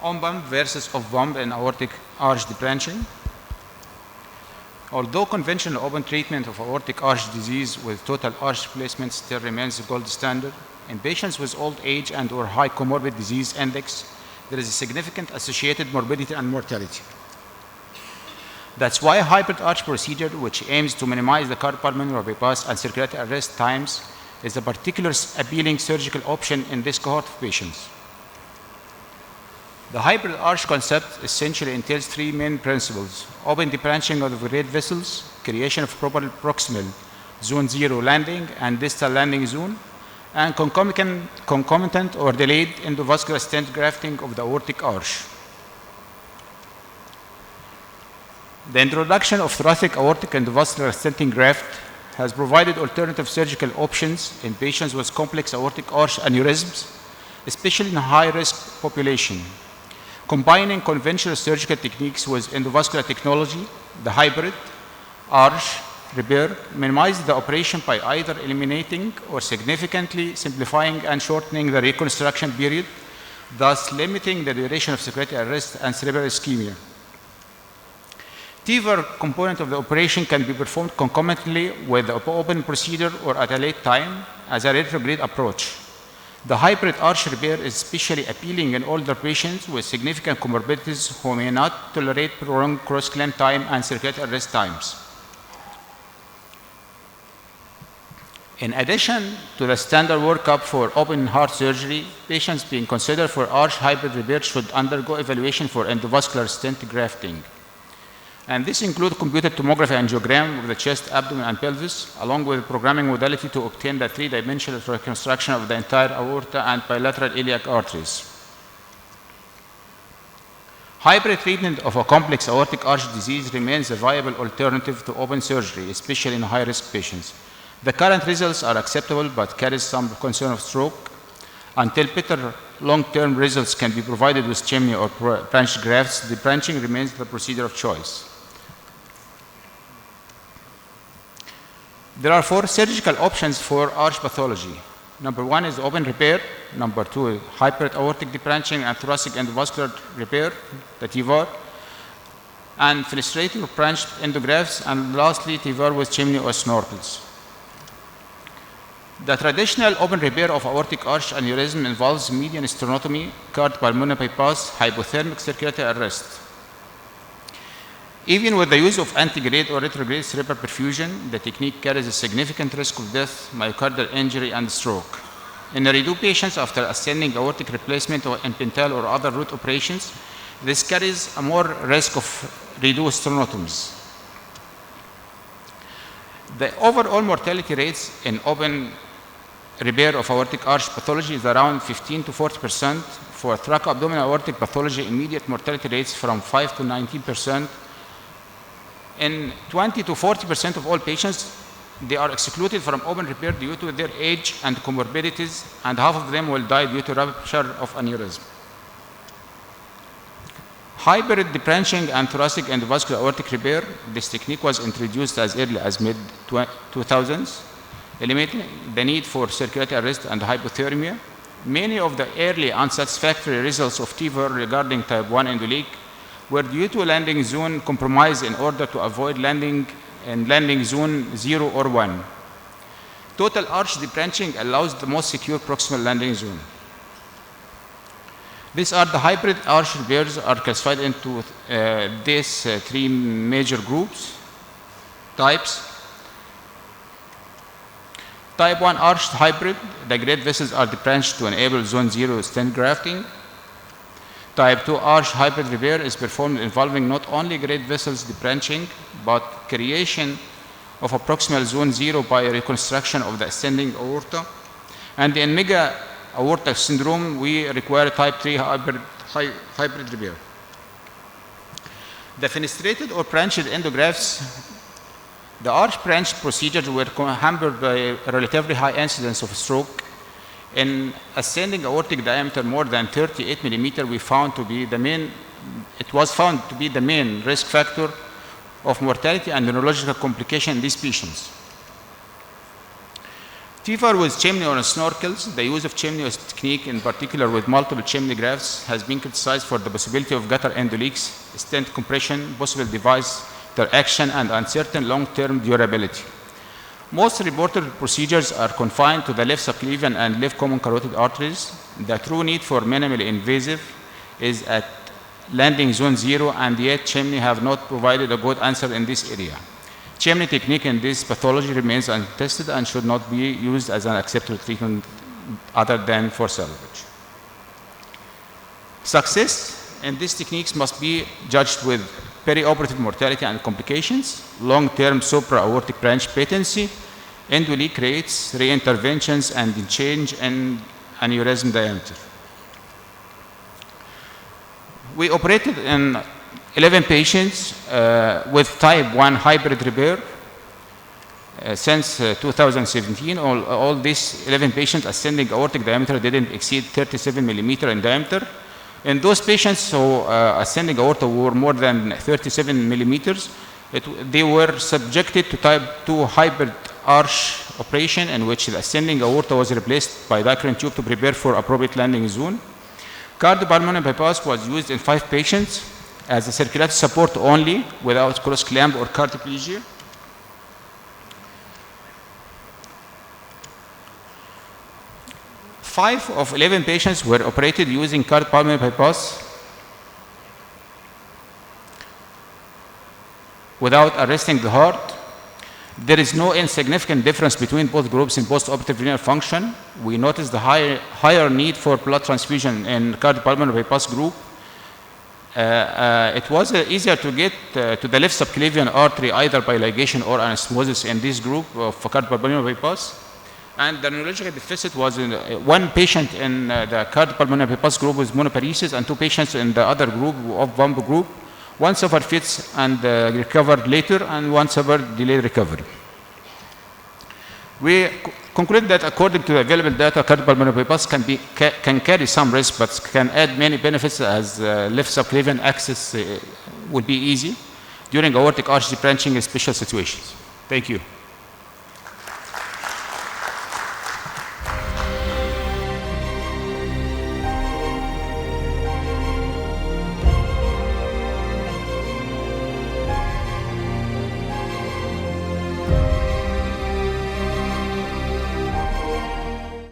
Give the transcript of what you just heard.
on pump versus off pump in aortic arch debranching. Although conventional open treatment of aortic arch disease with total arch replacement still remains the gold standard, in patients with old age and or high comorbid disease index, there is a significant associated morbidity and mortality. That's why hybrid arch procedure, which aims to minimize the cardiopulmonary bypass and circulatory arrest times, is a particularly appealing surgical option in this cohort of patients. The hybrid arch concept essentially entails three main principles: open debranching of the great vessels, creation of proper proximal zone 0 landing and distal landing zone, and concomitant or delayed endovascular stent grafting of the aortic arch. The introduction of thoracic aortic endovascular stenting graft has provided alternative surgical options in patients with complex aortic arch aneurysms, especially in a high-risk population. Combining conventional surgical techniques with endovascular technology, the hybrid arch repair minimizes the operation by either eliminating or significantly simplifying and shortening the reconstruction period, thus limiting the duration of circulatory arrest and cerebral ischemia. TEVR component of the operation can be performed concomitantly with the open procedure or at a late time as a retrograde approach. The hybrid arch repair is especially appealing in older patients with significant comorbidities who may not tolerate prolonged cross-clamp time and circulatory arrest times. In addition to the standard workup for open heart surgery, patients being considered for arch hybrid repair should undergo evaluation for endovascular stent grafting. And this includes computed tomography angiogram of the chest, abdomen, and pelvis, along with programming modality to obtain the three-dimensional reconstruction of the entire aorta and bilateral iliac arteries. Hybrid treatment of a complex aortic arch disease remains a viable alternative to open surgery, especially in high-risk patients. The current results are acceptable but carry some concern of stroke. Until better long-term results can be provided with chimney or branched grafts, the branching remains the procedure of choice. There are 4 surgical options for arch pathology. Number 1 is open repair. Number 2 is hybrid aortic debranching and thoracic endovascular repair, the TEVR, and fenestrated or branched endografts, and lastly TEVR with chimney or snorkels. The traditional open repair of aortic arch aneurysm involves median sternotomy, cardiopulmonary bypass, hypothermic circulatory arrest. Even with the use of antegrade or retrograde cerebral perfusion, the technique carries a significant risk of death, myocardial injury, and stroke. In redo patients after ascending aortic replacement or infantile or other root operations, this carries a more risk of redo sternotomies. The overall mortality rates in open repair of aortic arch pathology is around 15 to 40%. For thoracoabdominal aortic pathology, immediate mortality rates from 5 to 19%. In 20 to 40% of all patients, they are excluded from open repair due to their age and comorbidities, and half of them will die due to rupture of aneurysm. Hybrid debranching and thoracic endovascular aortic repair, this technique was introduced as early as mid-2000s, eliminating the need for circulatory arrest and hypothermia. Many of the early unsatisfactory results of TEVR regarding type 1 endoleak were due to landing zone compromise in order to avoid landing in landing zone 0 or 1. Total arch debranching allows the most secure proximal landing zone. These are the hybrid arch repairs are classified into these 3 major types. Type 1 arched hybrid, the great vessels are debranched to enable zone 0 stent grafting. Type 2 arch hybrid repair is performed involving not only great vessels debranching, but creation of a proximal zone 0 by reconstruction of the ascending aorta. And in mega aortic syndrome, we require type 3 hybrid repair. The fenestrated or branched endografts, the arch branched procedures were hampered by a relatively high incidence of stroke. In ascending aortic diameter more than 38 millimeter, it was found to be the main risk factor of mortality and neurological complication in these patients. TFAR with chimney on snorkels, the use of chimney technique, in particular with multiple chimney grafts, has been criticized for the possibility of gutter endoleaks, stent compression, possible device interaction, and uncertain long-term durability. Most reported procedures are confined to the left subclavian and left common carotid arteries. The true need for minimally invasive is at landing zone 0, and yet chimney have not provided a good answer in this area. Chimney technique in this pathology remains untested and should not be used as an acceptable treatment other than for salvage. Success in these techniques must be judged with perioperative mortality and complications, long-term supra-aortic branch patency, endoleak rates, reinterventions, and change in aneurysm diameter. We operated in 11 patients with type 1 hybrid repair since 2017. All these 11 patients ascending aortic diameter didn't exceed 37 millimeter in diameter. In those patients who ascending aorta were more than 37 millimeters, they were subjected to type 2 hybrid arch operation, in which the ascending aorta was replaced by diaphragm tube to prepare for appropriate landing zone. Cardiopulmonary bypass was used in 5 patients as a circulatory support only, without cross clamp or cardioplegia. Five of 11 patients were operated using cardiopulmonary bypass without arresting the heart. There is no insignificant difference between both groups in post-operative renal function. We noticed the higher need for blood transfusion in cardiopulmonary bypass group. It was easier to get to the left subclavian artery either by ligation or anastomosis in this group of cardiopulmonary bypass. And the neurological deficit was in one patient in the cardiopulmonary bypass group with monoparesis, and 2 patients in the other group of VAMP group. One suffered fits and recovered later, and one suffered delayed recovery. We conclude that according to the available data, cardiopulmonary bypass can carry some risk, but can add many benefits, as left subclavian access will be easy during aortic artery branching in special situations. Thank you.